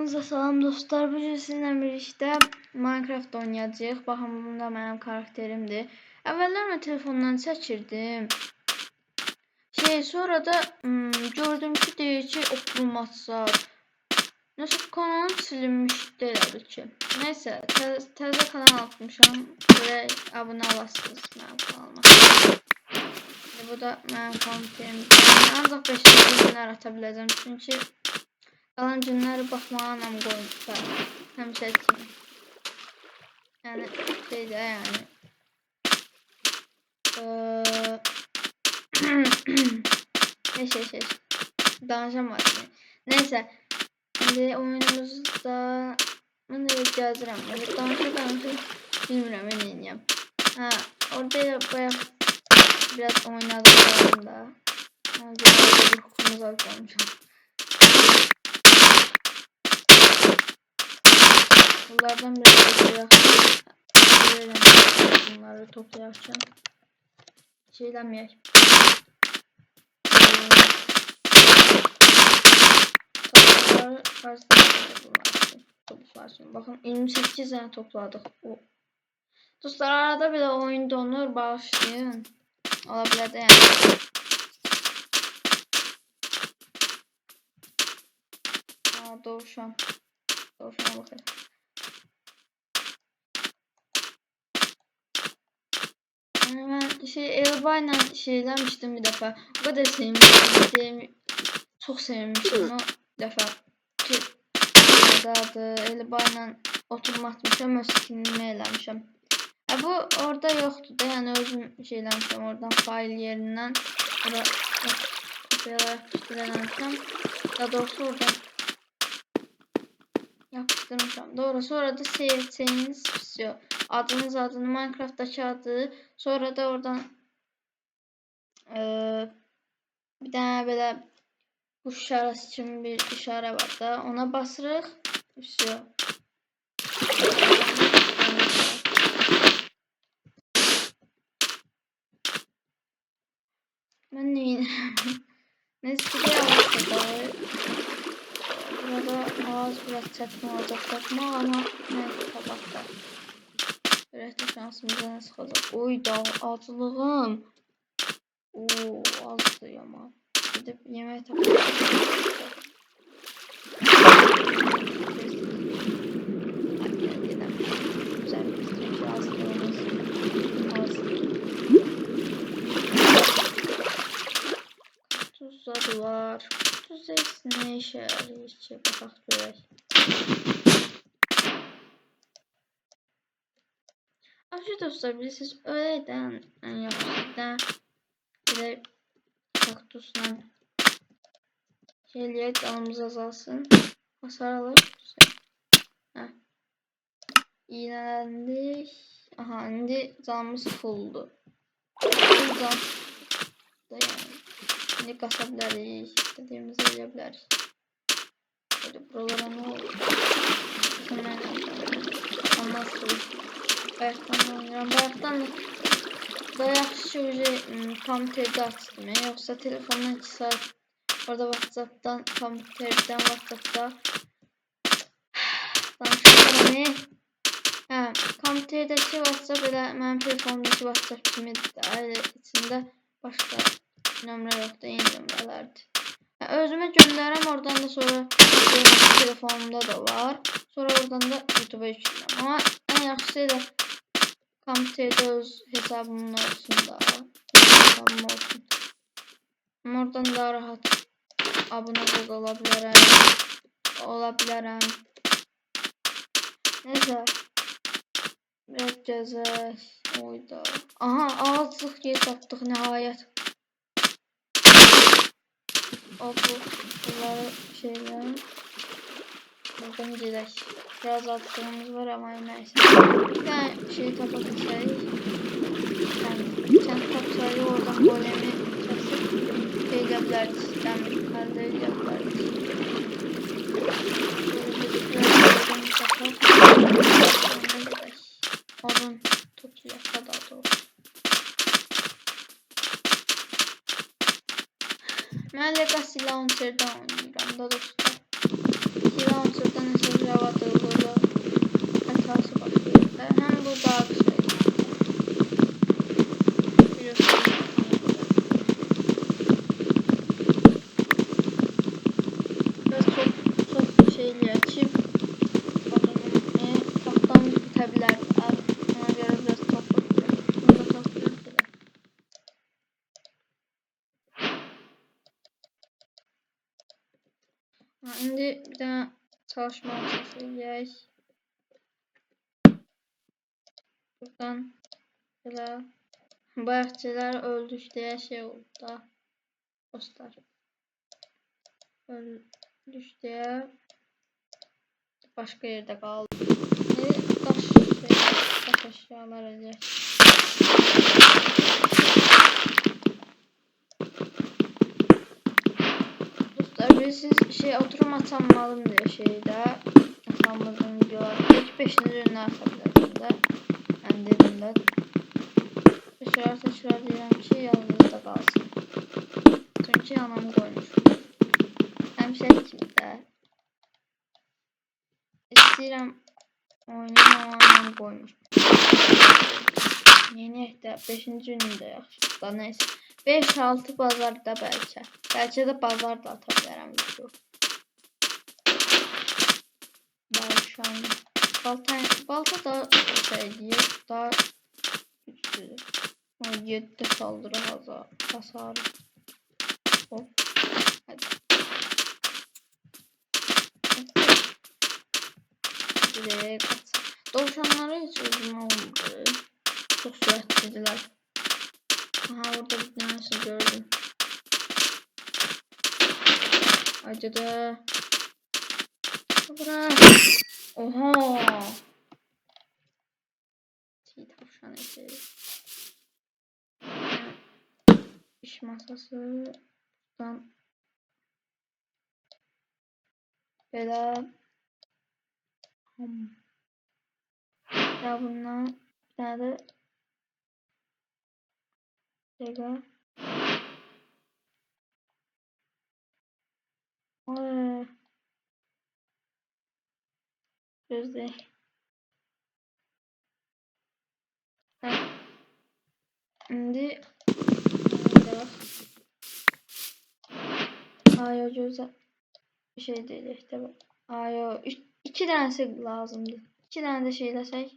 Salam dostlar, bugün sizinlə birlikdə Minecraft oynayacağıq. Baxın, bunda mənim karakterimdir. Əvvəllər mən telefondan çəkirdim. Sonra da gördüm ki, deyir ki, oplumatsar. Nəsə kanalım silinmişdi elədir ki. Nəysə, təzə kanal atmışam. Buraya abunə olasınız mənim kanalıma. Bu da mənim karakterimdir. Ancaq 5 günlər ata biləcəm, çünki kalan günləri baxmağa anam qoymuşlar. Həmişə kimi. Yəni şeydə yəni. Danışamam. Neyse. Şimdi oyunumuzda mən də gəzirəm. Danışa bilmirəm nə edeyim. Orada bayağı biraz oynadım da. Bir hukumuz almışam. Bunlardan biraz bunları toplayarken şeylemeyek. Bakın 28 tane topladık. Dostlar, arada bile oyun donur, bağışlayın. Olabilir de yani. Doğuşan bakın. Ben Elba ile şeylenmiştim bir defa. O kadar sevmiştim. Çok sevmiştim o defa. Ki Elba ile oturma atmışam, öz skinimi eləmişəm. Bu orada yoktu da, yani özüm şeylenmişəm oradan fail yerinden. Orada kopyalarak yapıştırmışam. Daha doğrusu oradan yapıştırmışam. Doğru, sonra da save edeceğiniz istiyor. Adını Minecraft'taki adı. Sonra da oradan bir tane böyle kuş işarəsi için bir işarə var da, ona basırıq. Üstüyor. Ben neyim? Neyse ki burada ağız biraz çatma olacak ama neyse tabakta. Ürəkli şansımıza nasıl qalacaq? Oy da acılığım. Azdır yaman. Gidip yemək tapacaq. Güzel bir şey azlığımız. Tuzlar var. Tuz ne işe yarıyor ki? Baxaq görək. Afiyet dostlar, bilirsiniz öyleyden en yaxşıdan bir kaktusla şeyliyə canımız azalsın. Hasar alır. İğnələndik. Aha, indi canımız fulldur. Buradan da yani indi qasa bilərik, istədiyimizi eləyə bilərik. Böyle buralara ne olur? Anlasın. Bayaqdan oynayıram. Bayaqdan da yaxşı kompüterdə açdım. Yoxsa telefondan 2 saat orada WhatsApp'dan, kompüterdən WhatsApp'da danışıram. Kompüterdəki WhatsApp elə mənim telefonumdakı WhatsApp kimidir. Ailə içində başqa nömrə yoxdur, eyni nömrələrdir. Özümə göndərəm, oradan da sonra telefonumda da var. Sonra oradan da YouTube'a yükləyirəm. Amma ən yaxşısı elə kompüterdə öz hesabımın olsun da. Hesabım olsun. Amma oradan daha rahat abunə da ola bilərəm. Neyse. Biraz gəzək. Oyda. Aha, ağaclıq yer tapdıq nəhayət. Bunları şeyler. Buradan gedək. Biraz ağaclığımız var ama neyse. Bir tane şey tapabilsək. Kənd tapsaydı oradan golemi kəsib şey edə bilərdik. Dəmir əldə edə bilərdik. Odun toplayaq da doğru. Mən Legacy Launcher'dan oynayıram da dostlar. Launcher'dan eləyək ki, tapdan bitə bilər. Ona görə biraz toplayacaq. Bunu da toplayaq belə. İndi bir dənə çalışma masası eləyək. Buradan belə bayaqçılar öldük deyə şey oldu da. Dostlar. Öldük deyə başqa yerdə qaldı. Daş əşyalar eləyək. Dostlar, bilirsiniz şey oturum atanmalım diye şeydə atanmadığım videolar. Belki 5-ci günü ata biləcəm də. Mən dedim də. Təkrar deyirəm ki, yalnızda qalsın. Çünki anam qoymuş. Həmişə kimi də. İstəyirəm oynayım ama anam qoymuş. Yeniyək də 5-ci günündə yaxşı da neyse. 5-6 bazarda bəlkə. Bəlkə də bazar da ata bilərəm video. Balta da şeydir, daha güçlüdür. 7 saldırı hasarı. Hop. Hadi. Direkt atsın. Dovşanları hiç uzun olmadı. Çok süratlidiler. Aha, orada bir tanesi gördüm. Hadi de. Bırak. Oha. Çiğ tavşan eti. İş masası. Buradan. Böyle. Ya bundan bir tane de. Şöyle. Gözde. Şimdi bak. Ayo göze bir şey değil işte bak. Ayo 2 tane lazımdı. 2 tane de şey desek.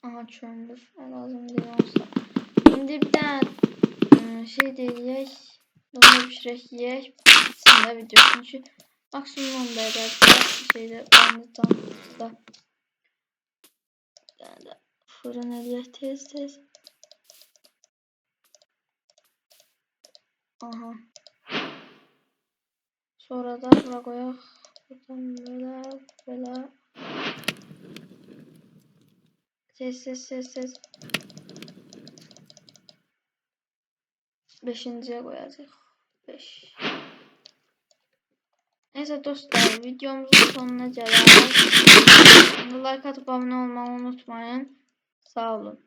Aha çöndür. Lazım değil olsa. Şimdi bir tane şey diyek. Bunu pişirek yiyek. Bitsin video çünkü maksimum 10 dakika şeyde da fırın ediyek tez. Aha. Sonra da bura koyak. Buradan böyle. Ses. 5'inciye koyacağız. 5. Neyse dostlar, videomuzun sonuna geldik. Like atıp abone olmayı unutmayın. Sağ olun.